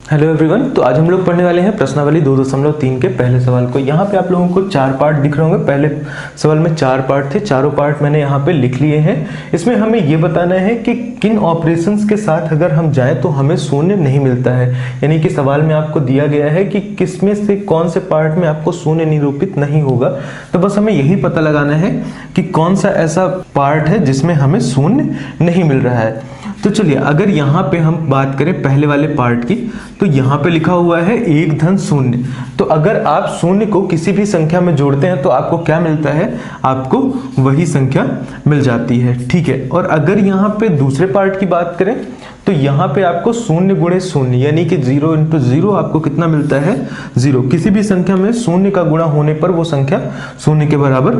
Hello everyone. तो आज हम लोग पढ़ने वाले हैं प्रश्नावली 2.3 के पहले सवाल को। यहाँ पे आप लोगों को 4 पार्ट दिख रहे होंगे। पहले सवाल में 4 पार्ट थे, चारों पार्ट मैंने यहाँ पे लिख लिए हैं। इसमें हमें ये बताना है कि किन ऑपरेशंस के साथ अगर हम जाएं तो हमें शून्य नहीं मिलता है। यानी कि सवाल में आपको दिया गया है कि किसमें से कौन से पार्ट में आपको शून्य निरूपित नहीं होगा। तो बस हमें यही पता लगाना है कि कौन सा ऐसा पार्ट है जिसमें हमें शून्य नहीं मिल रहा है। तो चलिए, अगर यहाँ पे हम बात करें पहले वाले पार्ट की, तो यहाँ पे लिखा हुआ है 1 धन 0। तो अगर आप शून्य को किसी भी संख्या में जोड़ते हैं तो आपको क्या मिलता है? आपको वही संख्या मिल जाती है। ठीक है। और अगर यहाँ पे दूसरे पार्ट की बात करें तो यहाँ पे आपको 0 गुणे 0 यानी कि 0 इंटू 0 आपको कितना मिलता है? 0। किसी भी संख्या में 0 का गुणा होने पर वो संख्या 0 के बराबर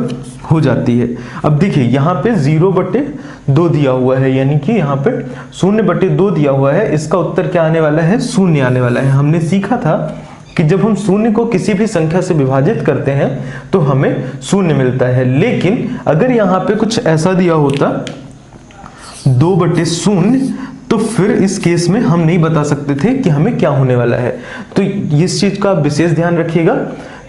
हो जाती है। अब देखिए, यहाँ पे 0/2 दिया हुआ है, यानी कि यहाँ पे 0/2 दिया हुआ है। इसका उत्तर क्या आने वाला है? 0 आने वाला है। हमने सीखा था कि जब हम 0 को किसी भी संख्या से विभाजित करते हैं तो हमें 0 मिलता है। लेकिन अगर यहाँ पे कुछ ऐसा दिया होता 2/0, तो फिर इस केस में हम नहीं बता सकते थे कि हमें क्या होने वाला है। तो इस चीज का विशेष ध्यान रखिएगा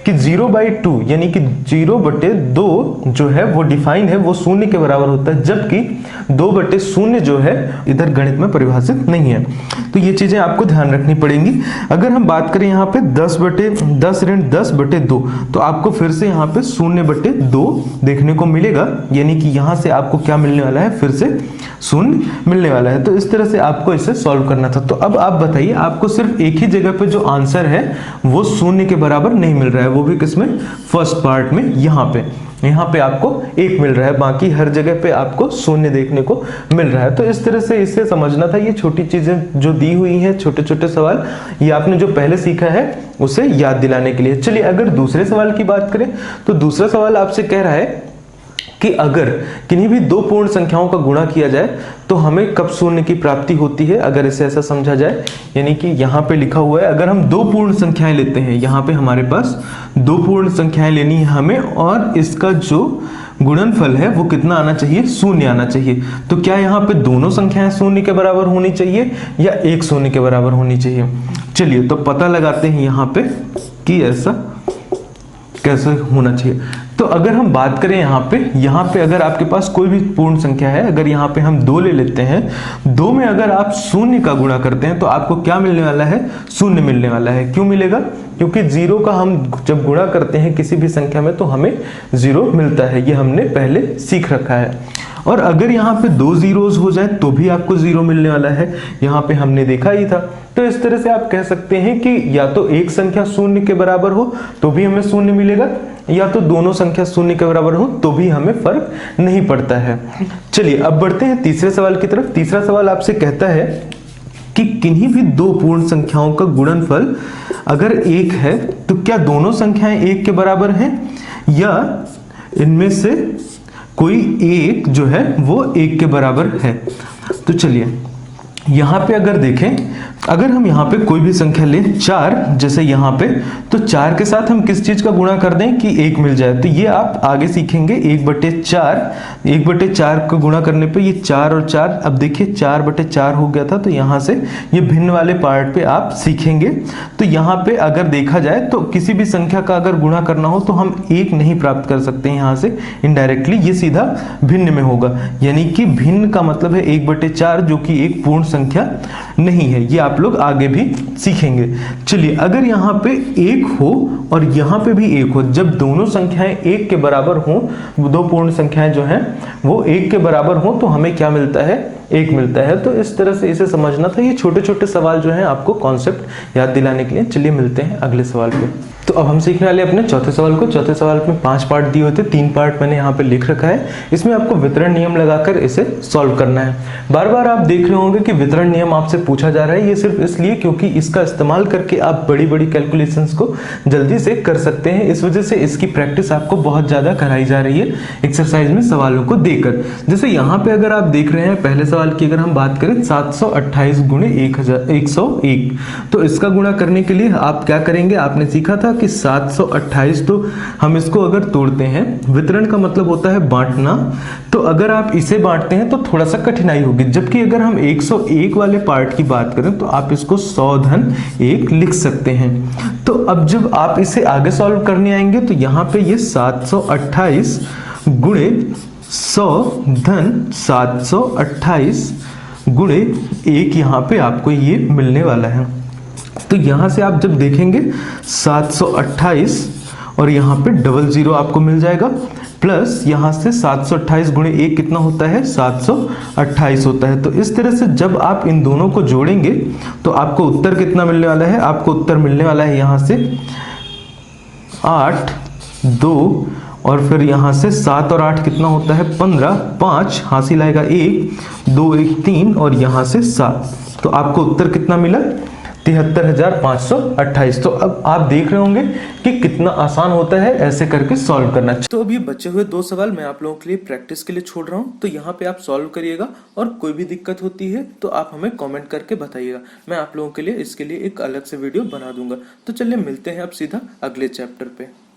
कि 0/2 यानी कि 0/2 जो है वो डिफाइन है, वो 0 के बराबर होता है, जबकि 2/0 जो है इधर गणित में परिभाषित नहीं है। तो ये चीजें आपको ध्यान रखनी पड़ेंगी। अगर हम बात करें यहाँ पे 10/10 ऋण 10/2, तो आपको फिर से यहाँ पे 0/2 देखने को मिलेगा, यानी कि यहाँ से आपको क्या मिलने वाला है? फिर से 0 मिलने वाला है। तो इस तरह से आपको इसे सॉल्व करना था। तो अब आप बताइए, आपको सिर्फ एक ही जगह पे जो आंसर है वो 0 के बराबर नहीं मिल रहा है, वो भी किसमें? फर्स्ट पार्ट में। यहाँ पे आपको 1 मिल रहा है, बाकी हर जगह पे आपको 0 देखने को मिल रहा है। तो इस तरह से इसे समझना था। ये छोटी चीजें जो दी हुई हैं, छोटे छोटे सवाल, ये आपने जो पहले सीखा है उसे याद दिलाने के लिए। चलिए, अगर दूसरे सवाल की बात करें तो दूसरा सवाल आपसे कह रहा है कि अगर किन्हीं भी 2 पूर्ण संख्याओं का गुणा किया जाए तो हमें कब 0 की प्राप्ति होती है। अगर इसे ऐसा समझा जाए, यानी कि यहाँ पे लिखा हुआ है अगर हम 2 पूर्ण संख्याएं लेते हैं, यहाँ पे हमारे पास 2 पूर्ण संख्याएं लेनी है हमें, और इसका जो गुणनफल है वो कितना आना चाहिए? 0 आना चाहिए। तो क्या यहाँ पे दोनों संख्याएं 0 के बराबर होनी चाहिए या एक 0 के बराबर होनी चाहिए? चलिए, तो पता लगाते हैं यहाँ पे कि ऐसा कैसे होना चाहिए। तो अगर हम बात करें यहाँ पे अगर आपके पास कोई भी पूर्ण संख्या है, अगर यहाँ पे हम 2 ले लेते हैं, 2 में अगर आप 0 का गुणा करते हैं तो आपको क्या मिलने वाला है? 0 मिलने वाला है। क्यों मिलेगा? क्योंकि 0 का हम जब गुणा करते हैं किसी भी संख्या में तो हमें 0 मिलता है। ये हमने पहले सीख रखा है। और अगर यहाँ पे 2 जीरोस हो जाए तो भी आपको 0 मिलने वाला है, यहाँ पे हमने देखा ही था। तो इस तरह से आप कह सकते हैं कि या तो एक संख्या 0 के बराबर हो तो भी हमें 0 मिलेगा, या तो दोनों संख्या 0 के बराबर हो तो भी हमें फर्क नहीं पड़ता है। चलिए, अब बढ़ते हैं तीसरे सवाल की तरफ। तीसरा सवाल आपसे कहता है कि किन्हीं भी 2 पूर्ण संख्याओं का गुणनफल अगर 1 है तो क्या दोनों संख्याएं 1 के बराबर हैं, या इनमें से कोई एक जो है वो 1 के बराबर है। तो चलिए, यहाँ पे अगर देखें, अगर हम यहाँ पे कोई भी संख्या लें 4, जैसे यहाँ पे, तो 4 के साथ हम किस चीज का गुणा कर दें कि 1 मिल जाए। तो ये आप आगे सीखेंगे। 1/4 को गुणा करने पे ये 4 और 4, अब देखिए 4/4 हो गया था। तो यहाँ से ये भिन्न वाले पार्ट पे आप सीखेंगे। तो यहाँ पे अगर देखा जाए तो किसी भी संख्या का अगर गुणा करना हो तो हम 1 नहीं प्राप्त कर सकते हैं यहाँ से इनडायरेक्टली, ये सीधा भिन्न में होगा। यानी कि भिन्न का मतलब है 1/4, जो कि एक पूर्ण संख्या नहीं है। ये आप लोग आगे भी सीखेंगे। चलिए, अगर यहाँ पे 1 हो और यहाँ पे भी 1 हो, जब दोनों संख्याएं 1 के बराबर हो, 2 पूर्ण संख्याएं जो हैं वो 1 के बराबर हो, तो हमें क्या मिलता है? 1 मिलता है। तो इस तरह से इसे समझना था। ये छोटे छोटे सवाल जो हैं आपको कॉन्सेप्ट याद दिलाने के लिए। चलिए, मिलते हैं अगले सवाल पे। तो अब हम सीखने वाले अपने चौथे सवाल को। चौथे सवाल में 5 पार्ट दिए होते, 3 पार्ट मैंने यहाँ पे लिख रखा है। इसमें आपको वितरण नियम लगाकर इसे सॉल्व करना है। बार बार आप देख रहे होंगे कि वितरण नियम आपसे पूछा जा रहा है। ये सिर्फ इसलिए क्योंकि इसका इस्तेमाल करके आप बड़ी बड़ी कैलकुलेशंस को जल्दी से कर सकते हैं। इस वजह से इसकी प्रैक्टिस आपको बहुत ज्यादा कराई जा रही है एक्सरसाइज में सवालों को देकर। जैसे यहाँ पे अगर आप देख रहे हैं पहले सवाल की अगर हम बात करें 728 गुणे 101, तो इसका गुणा करने के लिए आप क्या करेंगे? आपने सीखा था था कि 728, तो हम इसको अगर तोड़ते हैं, वितरण का मतलब होता है बांटना, तो अगर आप इसे बांटते हैं तो थोड़ा सा कठिनाई होगी। जबकि अगर हम 101 वाले पार्ट की बात करें तो आप इसको 100/1 लिख सकते हैं। तो अब जब आप इसे आगे सॉल्व करने आएंगे तो यहाँ पे ये 728 गुणे 100/728 गुणे 1 यहाँ पे आपको ये मिलने वाला है। तो यहाँ से आप जब देखेंगे 728 और यहाँ पे 00 आपको मिल जाएगा, प्लस यहाँ से 728 गुणे 1 कितना होता है, 728 होता है। तो इस तरह से जब आप इन दोनों को जोड़ेंगे तो आपको उत्तर कितना मिलने वाला है, आपको उत्तर मिलने वाला है यहाँ से 8, 2 और फिर यहाँ से 7 और 8 कितना होता है 15, 5 हासिल आएगा 1, 2 1 3 और यहाँ से 7। तो आपको उत्तर कितना मिला, 73,528। तो अब आप देख रहे होंगे कि कितना आसान होता है ऐसे करके सॉल्व करना। तो अब ये बचे हुए 2 सवाल मैं आप लोगों के लिए प्रैक्टिस के लिए छोड़ रहा हूँ, तो यहाँ पे आप सॉल्व करिएगा और कोई भी दिक्कत होती है तो आप हमें कमेंट करके बताइएगा। मैं आप लोगों के लिए इसके लिए एक अलग से वीडियो बना दूंगा। तो चलिए मिलते हैं अब सीधा अगले चैप्टर पे।